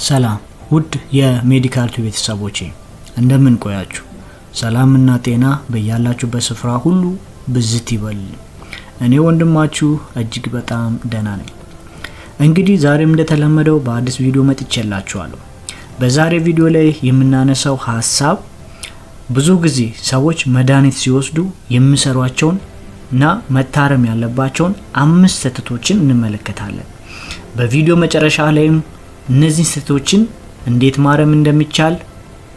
ሰላም ውድ የሜዲካል ቲዩብ ቤተሰቦቼ እንደምን ቆያችሁ? ሰላምና ጤና በያላችሁበት ስፍራ ሁሉ ብዝት ይበል። እኔ ወንድማችሁ እጅግ በጣም ደህና ነኝ። እንግዲህ ዛሬም እንደተለመደው በአዲስ ቪዲዮ መጥቼላችኋለሁ። በዛሬ ቪዲዮ ላይ የምናነሳው ሐሳብ ብዙ ጊዜ ሰዎች መድኃኒት ሲወስዱ የሚሰሯቸውን እና መታረም ያለባቸውን 5 ስህተቶችን እንመለከታለን። በቪዲዮ መጨረሻ ላይም እነዚህ ስህተቶችን እንዴት ማረም እንደሚቻል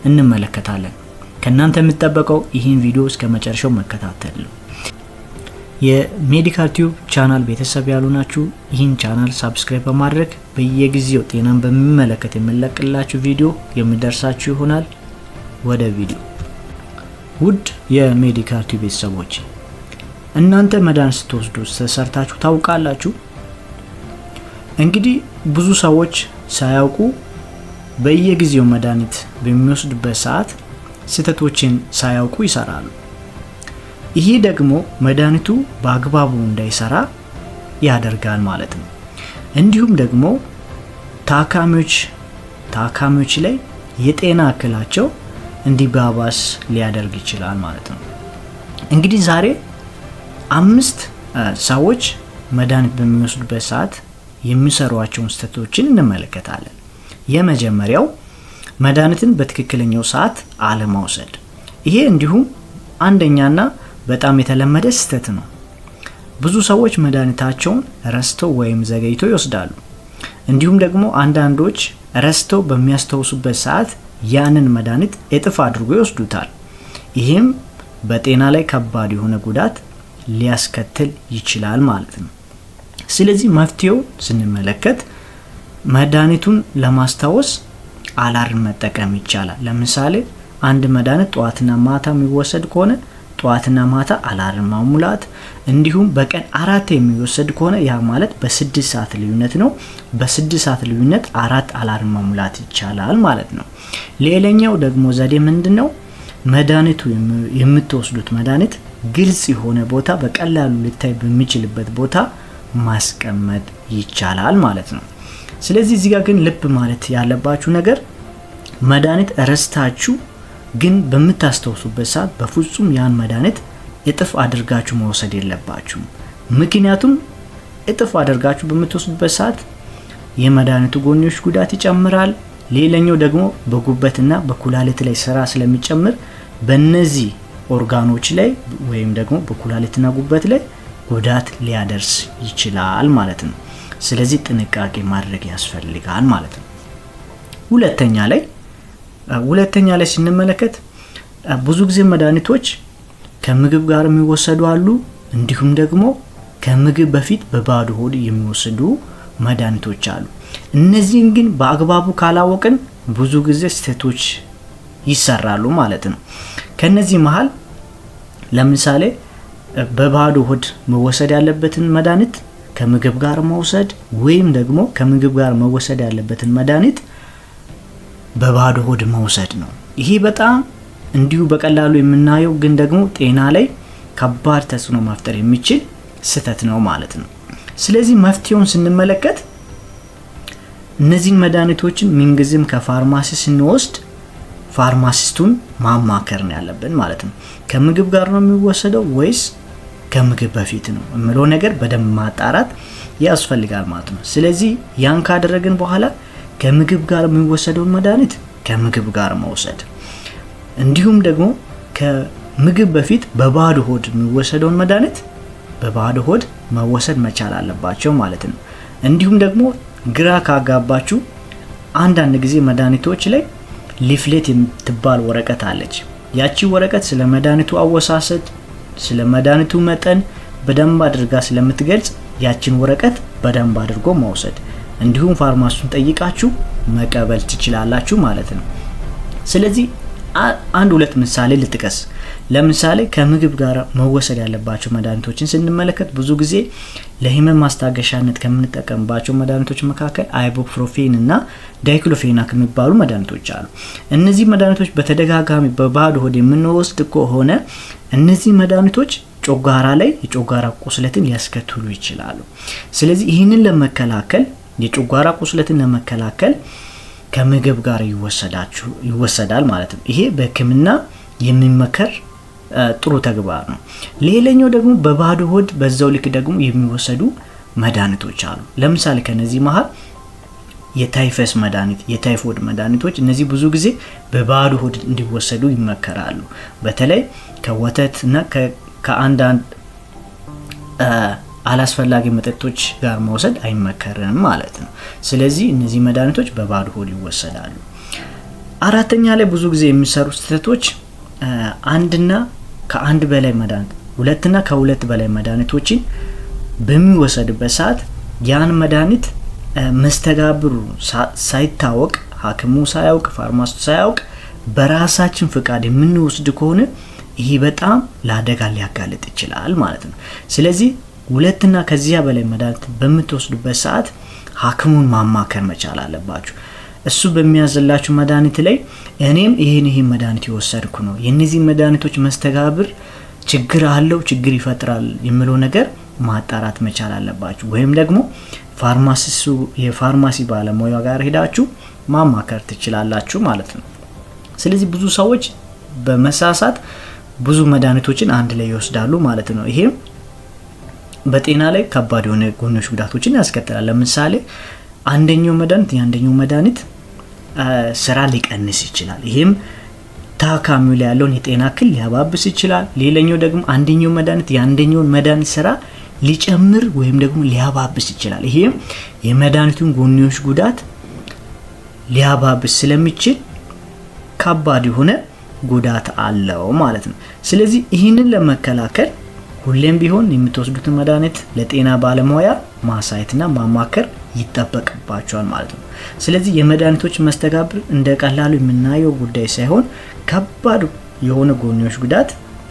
እንመለከታለን። ከናንተ የሚጠበቀው ይህን ቪዲዮ እስከ መጨረሻው መከታተል ነው። የሜዲካል ቲዩብ ቻናል ቤተሰብ ያሉናችሁ ይህን ቻናል ሰብስክራይብ በማድረግ በየጊዜው ጤናን በሚመለከት የምለቅላችሁ ቪዲዮ የሚደርሳችሁ ይሆናል። ወደ ቪዲዮ። ውድ የሜዲካል ቲዩብ ቤተሰቦች እናንተ መድኃኒት ስትወስዱ ተሰርታችሁ ታውቃላችሁ? እንግዲህ ብዙ ሰዎች ሳያውቁ በየጊዜው መድኃኒት በሚወስዱበት ሰዓት ስህተቶችን ሳያውቁ ይሰራሉ። ይሄ ደግሞ መድኃኒቱ በአግባቡ እንዳይሰራ ያደርጋል ማለት ነው። እንዲሁም ደግሞ ታካሚዎች ላይ የጤና እክላቸው እንዲባባስ ሊያደርግ ይችላል ማለት ነው። እንግዲህ ዛሬ 5 ሰዎች መድኃኒት በሚወስዱበት ሰዓት የሚሰሯቸውን ስህተቶችን እንመለከታለን። የመጀመሪያው መድኃኒትን በትክክለኛው ሰዓት አለመውሰድ። ይሄ እንዲሁም አንደኛና በጣም የተለመደ ስህተት ነው። ብዙ ሰዎች መድኃኒታቸውን ረስተው ወይም ዘገይተው ይወስዳሉ። እንዲሁም ደግሞ አንዳንዶች ረስተው በሚያስታውሱበት ሰዓት ያንን መድኃኒት እጥፍ አድርጎ ይወስዱታል። ይሄም በጤና ላይ ከባድ የሆነ ጉዳት ሊያስከትል ይችላል ማለት ነው። ስለዚህ መፍትሄው ስንመለከት መድኃኒቱን ለማስታወስ አላርም መጠቀም ይቻላል። ለምሳሌ አንድ መድኃኒት ጧትና ማታ የሚወሰድ ከሆነ ጧትና ማታ አላርም ማሙላት፣ እንዲሁም በቀን 4 የሚወሰድ ከሆነ ያ ማለት በ6 ሰዓት ልዩነት ነው። በ6 ሰዓት ልዩነት 4 አላርም ማሙላት ይቻላል ማለት ነው። ሌላኛው ደግሞ ዘዴ ምንድነው? መድኃኒቱ የምትወስዱት መድኃኒት ግልጽ የሆነ ቦታ በቀላሉ ሊታይ በሚችልበት ቦታ ማስቀመጥ ይቻላል ማለት ነው። ስለዚህ እዚህ ጋር ግን ልብ ማለት ያለባችሁ ነገር መድኃኒት ረስታችሁ ግን በምታስተውሱበት ሰዓት በፍጹም ያን መድኃኒት እጥፍ አድርጋችሁ መውሰድ የለባችሁም። ምክንያቱም እጥፍ አድርጋችሁ በምትወስዱበት ሰዓት የመድኃኒቱ ጎንዮሽ ጉዳት ይጨምራል። ሌላኛው ደግሞ በጉበትና በኩላሊት ላይ ስራ ስለሚጨምር በእነዚህ ኦርጋኖች ላይ ወይም ደግሞ በኩላሊትና ጉበት ላይ ጉዳት ሊያደርስ ይችላል ማለት ነው። ስለዚህ ጥንቃቄ ማድረግ ያስፈልጋል ማለት ነው። ሁለተኛ ላይ ስንመለከት ብዙ ጊዜ መድኃኒቶች ከምግብ ጋር የሚወሰዱ አሉ። እንዲሁም ደግሞ ከምግብ በፊት በባዶ ሆድ የሚወሰዱ መድኃኒቶች አሉ። እነዚህን ግን በአግባቡ ካላወቅን ብዙ ጊዜ ስህተቶች ይሰራሉ ማለት ነው። ከነዚህ መሃል ለምሳሌ በባዶ ሆድ መወሰድ ያለበትን መድኃኒት ከምግብ ጋር መውሰድ ወይም ደግሞ ከምግብ ጋር መወሰድ ያለበትን መድኃኒት በባዶ ሆድ መውሰድ ነው። ይሄ በጣም እንዲሁ በቀላሉ የምናየው ግን ደግሞ ጤና ላይ ከባድ ተጽዕኖ መፍጠር የሚችል ስህተት ነው ማለት ነው። ስለዚህ መፍትሄውን ስንመለከት እነዚህን መድኃኒቶችን ምንጊዜም ከፋርማሲ ስንወስድ ፋርማሲስቱን ማማከር ነው ያለብን ማለት ነው። ከምግብ ጋር ነው የሚወሰደው ወይስ ከምግብ በፊት ነው የሚለው ነገር በደንብ ማጣራት ያስፈልጋል ማለት ነው። ስለዚህ ያን ካደረግን በኋላ ከምግብ ጋር የሚወሰደውን መድኃኒት ከምግብ ጋር መውሰድ፣ እንዲሁም ደግሞ ከምግብ በፊት በባዶ ሆድ የሚወሰደውን መድኃኒት በባዶ ሆድ መወሰድ መቻል አለባቸው ማለት ነው። እንዲሁም ደግሞ ግራ ካጋባችሁ አንዳንድ ጊዜ መድኃኒቶች ላይ ሊፍሌት የምትባል ወረቀት አለች። ያቺ ወረቀት ስለ መድኃኒቱ አወሳሰድ፣ ስለ መድኃኒቱ መጠን በደንብ አድርጋ ስለምትገልጽ ያቺን ወረቀት በደንብ አድርጎ መውሰድ፣ እንዲሁም ፋርማሲውን ጠይቃችሁ መቀበል ትችላላችሁ ማለት ነው። ስለዚህ 1-2 ምሳሌ ልጥቀስ። ለምሳሌ ከምግብ ጋር መወሰድ ያለባቸው መድኃኒቶችን ስንመለከት ብዙ ጊዜ ለህመም ማስታገሻነት ከምንጠቀምባቸው መድኃኒቶች መካከል አይቡፕሮፌን እና ዳይክሎፌናክ የሚባሉ መድኃኒቶች አሉ። እነዚህ መድኃኒቶች በተደጋጋሚ በባዶ ሆድ የምንወስድ ከሆነ እነዚህ መድኃኒቶች ጮጋራ ላይ የጮጋራ ቁስለትን ሊያስከትሉ ይችላሉ። ስለዚህ ይህንን ለመከላከል የጮጋራ ቁስለትን ለመከላከል ከምግብ ጋር ይወሰዳል ማለት ነው። ይሄ በሕክምና የሚመከር ጥሩ ተግባር ነው። ሌላኛው ደግሞ በባዶ ሆድ በዛው ልክ ደግሞ የሚወሰዱ መድኃኒቶች አሉ። ለምሳሌ ከነዚህ መሃል የታይፈስ መድኃኒት፣ የታይፎይድ መድኃኒቶች እነዚህ ብዙ ጊዜ በባዶ ሆድ እንዲወሰዱ ይመከራሉ። በተለይ ከወተትና ከአንዳንድ አላስፈላጊ መጠጦች ጋር መውሰድ አይመከርም ማለት ነው። ስለዚህ እነዚህ መድኃኒቶች በባዶ ሆድ ይወሰዳሉ። አራተኛ ላይ ብዙ ጊዜ የሚሰሩ ስህተቶች አንድና ከአንድ በላይ መድኃኒት፣ ሁለትና ከሁለት በላይ መድኃኒቶችን በሚወሰድበት ሰዓት ያን መድኃኒት መስተጋብሩ ሳይታወቅ፣ ሐኪሙ ሳያውቅ፣ ፋርማሲስቱ ሳያውቅ በራሳችን ፍቃድ የምንወስድ ከሆነ ይሄ በጣም ለአደጋ ሊያጋልጥ ይችላል ማለት ነው። ስለዚህ ሁለትና ከዚያ በላይ መድኃኒት በምትወስዱበት ሰዓት ሐኪሙን ማማከር መቻል አለባችሁ። እሱ በሚያዝላችሁ መድኃኒት ላይ እኔም ይሄን መድኃኒት የወሰድኩ ነው፣ የነዚህ መድኃኒቶች መስተጋብር ችግር አለው፣ ችግር ይፈጥራል የሚለው ነገር ማጣራት መቻል አለባችሁ። ወይም ደግሞ የፋርማሲ ባለሙያ ጋር ሄዳችሁ ማማከር ትችላላችሁ ማለት ነው። ስለዚህ ብዙ ሰዎች በመሳሳት ብዙ መድኃኒቶችን አንድ ላይ ይወስዳሉ ማለት ነው። ይሄ በጤና ላይ ከባድ የሆነ ጎንዮሽ ጉዳቶችን ያስከትላል። ለምሳሌ አንደኛው መድኃኒት ስራ ሊቀንስ ይችላል። ይሄም ታካሚው ላይ ያለውን የጤና እክል ሊያባብስ ይችላል። ሌላኛው ደግሞ አንደኛው መድኃኒት የአንደኛውን መድኃኒት ስራ ሊጨምር ወይም ደግሞ ሊያባብስ ይችላል። ይሄም የመድኃኒቱን ጎንዮሽ ጉዳት ሊያባብስ ስለሚችል ከባድ የሆነ ጉዳት አለው ማለት ነው። ስለዚህ ይህንን ለመከላከል ሁሌም ቢሆን የምትወስዱትን መድኃኒት ለጤና ባለሙያ ማሳየትና ማማከር ይጠበቅባቸዋል ማለት ነው። ስለዚህ የመድኃኒቶች መስተጋብር እንደ ቀላሉ የምናየው ጉዳይ ሳይሆን ከባድ የሆነ ጎንዮሽ ጉዳት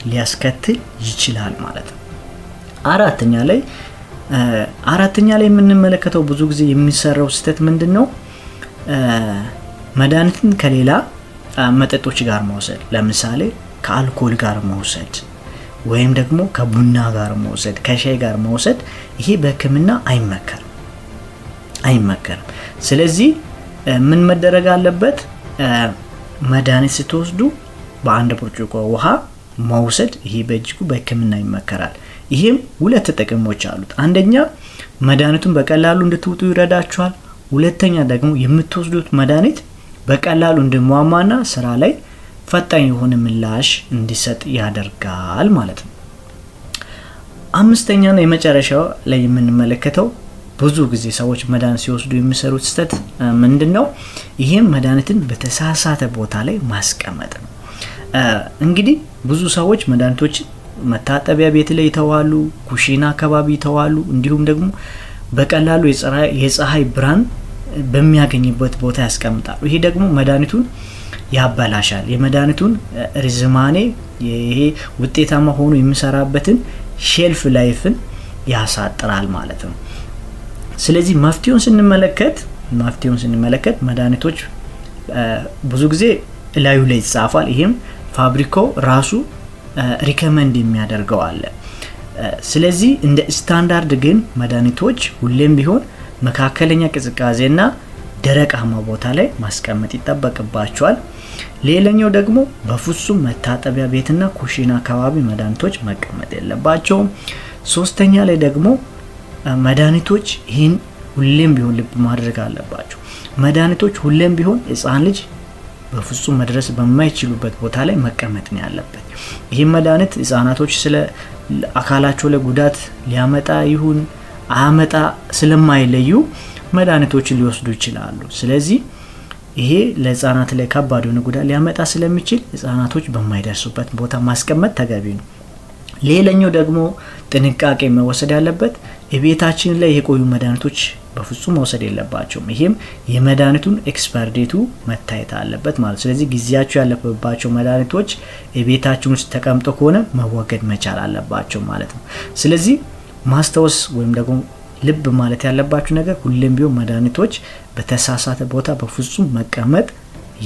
ሊያስከትል ይችላል ማለት ነው። አራተኛ ላይ የምንመለከተው ብዙ ጊዜ የሚሰራው ስህተት ምንድን ነው? መድኃኒትን ከሌላ መጠጦች ጋር መውሰድ፣ ለምሳሌ ከአልኮል ጋር መውሰድ ወይም ደግሞ ከቡና ጋር መውሰድ፣ ከሻይ ጋር መውሰድ ይሄ በሕክምና አይመከርም። ስለዚህ ምን መደረግ አለበት? መድኃኒት ስትወስዱ በአንድ ብርጭቆ ውሃ መውሰድ ይሄ በእጅጉ በሕክምና ይመከራል። ይሄም ሁለት ጥቅሞች አሉት። አንደኛ መድኃኒቱን በቀላሉ እንድትውጡ ይረዳችኋል። ሁለተኛ ደግሞ የምትወስዱት መድኃኒት በቀላሉ እንዲሟሟና ስራ ላይ ፈጣን የሆነ ምላሽ እንዲሰጥ ያደርጋል ማለት ነው። አምስተኛና የመጨረሻው ላይ የምንመለከተው ብዙ ጊዜ ሰዎች መድኃኒት ሲወስዱ የሚሰሩት ስህተት ምንድነው? ይሄም መድኃኒትን በተሳሳተ ቦታ ላይ ማስቀመጥ ነው። እንግዲህ ብዙ ሰዎች መድኃኒቶችን መታጠቢያ ቤት ላይ ይተዋሉ፣ ኩሽና አካባቢ ይተዋሉ፣ እንዲሁም ደግሞ በቀላሉ የፀሐይ ብርሃን በሚያገኝበት ቦታ ያስቀምጣሉ። ይሄ ደግሞ መድኃኒቱን ያበላሻል። የመድኃኒቱን ርዝማኔ ይሄ ውጤታማ ሆኖ የሚሰራበትን ሼልፍ ላይፍን ያሳጥራል ማለት ነው። ስለዚህ መፍትሄውን ስንመለከት መድኃኒቶች ብዙ ጊዜ ላዩ ላይ ይጻፋል። ይሄም ፋብሪካው ራሱ ሪከመንድ የሚያደርገው አለ። ስለዚህ እንደ ስታንዳርድ ግን መድኃኒቶች ሁሌም ቢሆን መካከለኛ ቅዝቃዜና ደረቃማ ቦታ ላይ ማስቀመጥ ይጠበቅባቸዋል። ሌላኛው ደግሞ በፍጹም መታጠቢያ ቤትና ኩሽና አካባቢ መድኃኒቶች መቀመጥ የለባቸውም። ሶስተኛ ላይ ደግሞ መድኃኒቶች ይህን ሁሌም ቢሆን ልብ ማድረግ አለባቸው። መድኃኒቶች ሁሌም ቢሆን ሕፃን ልጅ በፍጹም መድረስ በማይችሉበት ቦታ ላይ መቀመጥ ነው ያለበት። ይህም መድኃኒት ሕፃናቶች ስለ አካላቸው ላይ ጉዳት ሊያመጣ ይሁን አያመጣ ስለማይለዩ መድኃኒቶችን ሊወስዱ ይችላሉ። ስለዚህ ይሄ ለሕፃናት ላይ ከባድ የሆነ ጉዳት ሊያመጣ ስለሚችል ሕፃናቶች በማይደርሱበት ቦታ ማስቀመጥ ተገቢ ነው። ሌላኛው ደግሞ ጥንቃቄ መወሰድ ያለበት የቤታችን ላይ የቆዩ መድኃኒቶች በፍጹም መውሰድ የለባቸውም። ይሄም የመድኃኒቱን ኤክስፓየር ዴቱ መታየት አለበት ማለት። ስለዚህ ጊዜያቸው ያለፈባቸው መድኃኒቶች የቤታችን ውስጥ ተቀምጦ ከሆነ መወገድ መቻል አለባቸው ማለት ነው። ስለዚህ ማስታወስ ወይም ደግሞ ልብ ማለት ያለባችሁ ነገር ሁሌም ቢሆን መድኃኒቶች በተሳሳተ ቦታ በፍጹም መቀመጥ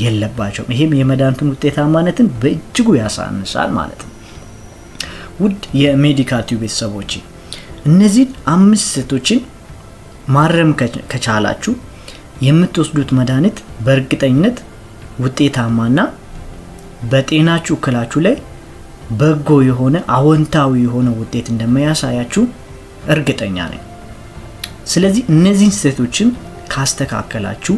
የለባቸውም። ይሄም የመድኃኒቱን ውጤታማነትን በእጅጉ ያሳንሳል ማለት ነው። ውድ የሜዲካል ቲዩብ ቤተሰቦች እነዚህ 5 ስህተቶችን ማረም ከቻላችሁ የምትወስዱት መድኃኒት በእርግጠኝነት ውጤታማና በጤናችሁ እክላችሁ ላይ በጎ የሆነ አዎንታዊ የሆነ ውጤት እንደሚያሳያችሁ እርግጠኛ ነኝ። ስለዚህ እነዚህን ስህተቶችን ካስተካከላችሁ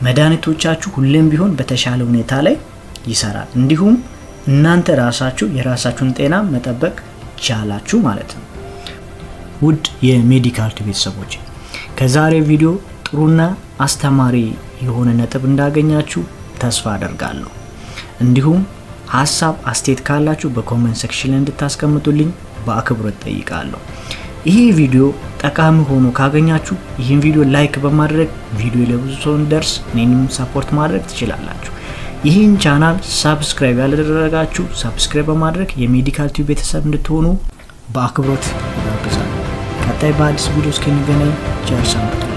መድኃኒቶቻችሁ ሁሌም ቢሆን በተሻለ ሁኔታ ላይ ይሰራል። እንዲሁም እናንተ ራሳችሁ የራሳችሁን ጤና መጠበቅ ቻላችሁ ማለት ነው። ውድ የሜዲካል ቲዩብ ቤተሰቦች ከዛሬ ቪዲዮ ጥሩና አስተማሪ የሆነ ነጥብ እንዳገኛችሁ ተስፋ አደርጋለሁ። እንዲሁም ሐሳብ አስተያየት ካላችሁ በኮሜንት ሴክሽን ላይ እንድታስቀምጡልኝ በአክብሮት ጠይቃለሁ። ይሄ ቪዲዮ ጠቃሚ ሆኖ ካገኛችሁ ይህን ቪዲዮ ላይክ በማድረግ ቪዲዮ ለብዙ ሰው እንዲደርስ እኔንም ሰፖርት ማድረግ ትችላላችሁ። ይህን ቻናል ሰብስክራይብ ያላደረጋችሁ ሰብስክራይብ በማድረግ የሜዲካል ቲዩብ ቤተሰብ እንድትሆኑ በአክብሮት ጋብዛለሁ። ቀጣይ በአዲስ ቪዲዮ እስክንገናኝ ቸር ሰንብቱ።